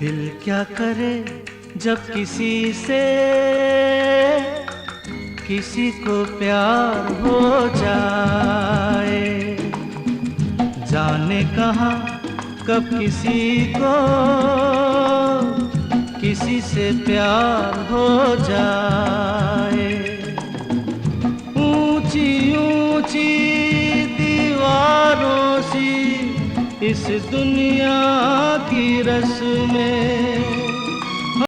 दिल क्या करे जब किसी को प्यार हो जाए, जाने कहाँ कब किसी से प्यार हो जाए। ऊंची ऊंची दीवारों सी इस दुनिया की रस्में